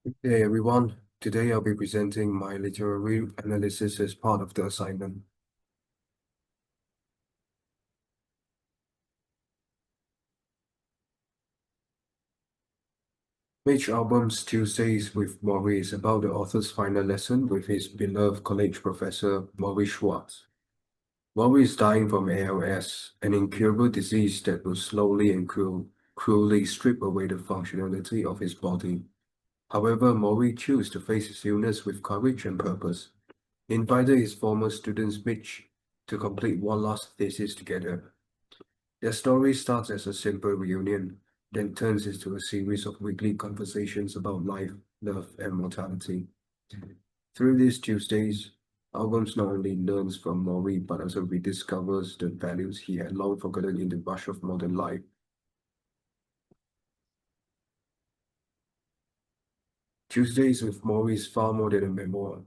Hey everyone, today I'll be presenting my literary analysis as part of the assignment. Mitch Albom's Tuesdays with Maury is about the author's final lesson with his beloved college professor, Maury Schwartz. Maury is dying from ALS, an incurable disease that will slowly and cruelly strip away the functionality of his body. However, Maury chose to face his illness with courage and purpose. He invited his former students, Mitch, to complete one last thesis together. Their story starts as a simple reunion, then turns into a series of weekly conversations about life, love, and mortality. Through these Tuesdays, Albums not only learns from Maury but also rediscovers the values he had long forgotten in the rush of modern life. Tuesdays with Maury is far more than a memoir.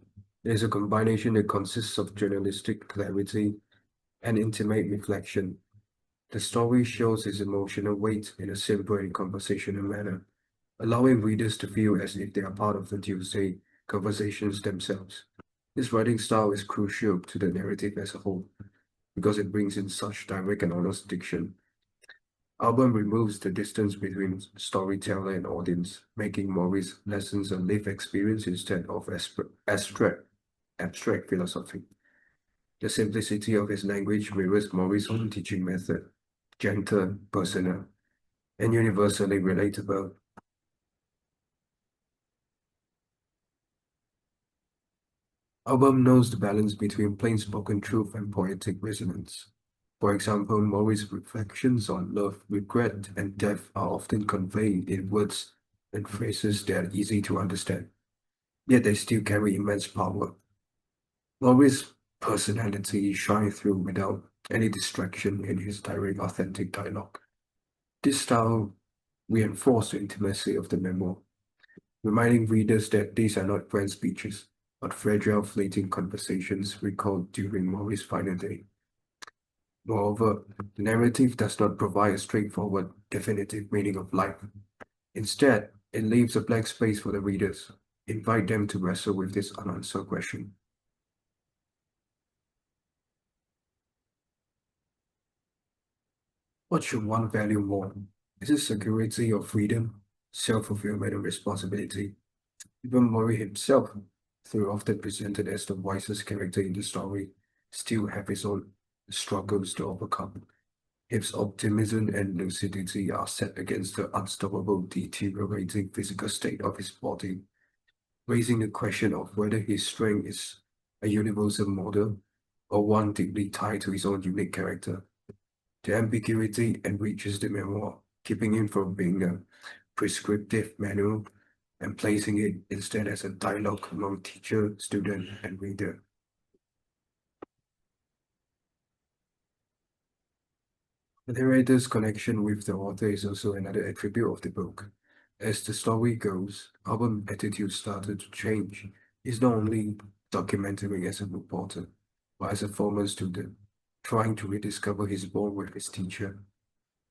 It is a combination that consists of journalistic clarity and intimate reflection. The story shows his emotional weight in a simple and conversational manner, allowing readers to feel as if they are part of the Tuesday conversations themselves. This writing style is crucial to the narrative as a whole because it brings in such direct and honest diction. Album removes the distance between storyteller and audience, making Morris' lessons a lived experience instead of abstract philosophy. The simplicity of his language mirrors Morris' own teaching method, gentle, personal, and universally relatable. Album knows the balance between plain-spoken truth and poetic resonance. For example, Morris' reflections on love, regret, and death are often conveyed in words and phrases that are easy to understand, yet they still carry immense power. Morris' personality shines through without any distraction in his direct, authentic dialogue. This style reinforces the intimacy of the memoir, reminding readers that these are not grand speeches, but fragile, fleeting conversations recalled during Maury's final day. Moreover, the narrative does not provide a straightforward, definitive meaning of life. Instead, it leaves a blank space for the readers, invite them to wrestle with this unanswered question. What should one value more? Is it security or freedom, self-fulfillment or responsibility? Even Murray himself, though often presented as the wisest character in the story, still have his own struggles to overcome. His optimism and lucidity are set against the unstoppable deteriorating physical state of his body, raising the question of whether his strength is a universal model or one deeply tied to his own unique character. The ambiguity enriches the memoir, keeping him from being a prescriptive manual and placing it instead as a dialogue among teacher, student, and reader. The narrator's connection with the author is also another attribute of the book. As the story goes, Album's attitude started to change. He's not only documenting as a reporter, but as a former student, trying to rediscover his bond with his teacher.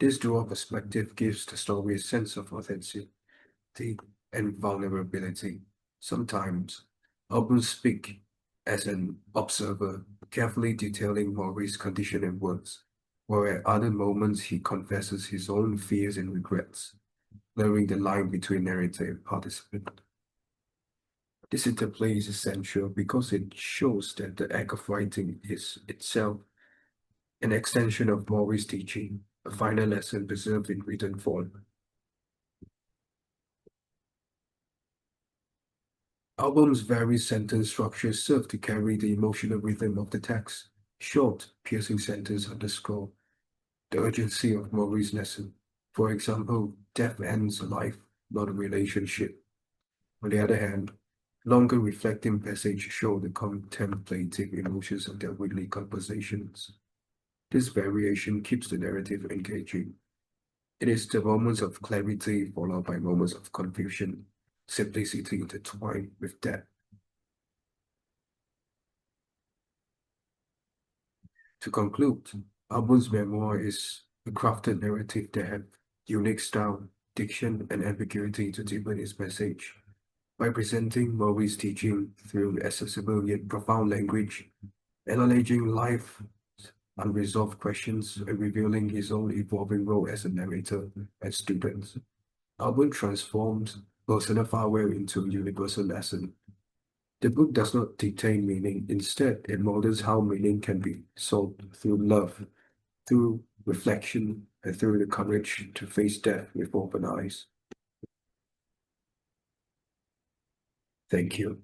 This dual perspective gives the story a sense of authenticity and vulnerability. Sometimes, Album speaks as an observer, carefully detailing Maurice's condition and words, while at other moments he confesses his own fears and regrets, blurring the line between narrator and participant. This interplay is essential because it shows that the act of writing is itself an extension of Maurice's teaching, a final lesson preserved in written form. Album's various sentence structures serve to carry the emotional rhythm of the text. Short, piercing sentences underscore the urgency of Maurice's lesson. For example, death ends a life, not a relationship. On the other hand, longer reflecting passages show the contemplative emotions of their weekly conversations. This variation keeps the narrative engaging. It is the moments of clarity followed by moments of confusion, simplicity intertwined with depth. To conclude, Albun's memoir is a crafted narrative that has unique style, diction, and ambiguity to deepen its message. By presenting Murray's teaching through accessible yet profound language, acknowledging life's unresolved questions and revealing his own evolving role as a narrator and student, Albert transforms personal farewell into a universal lesson. The book does not dictate meaning, instead, it models how meaning can be sought through love, through reflection, and through the courage to face death with open eyes. Thank you.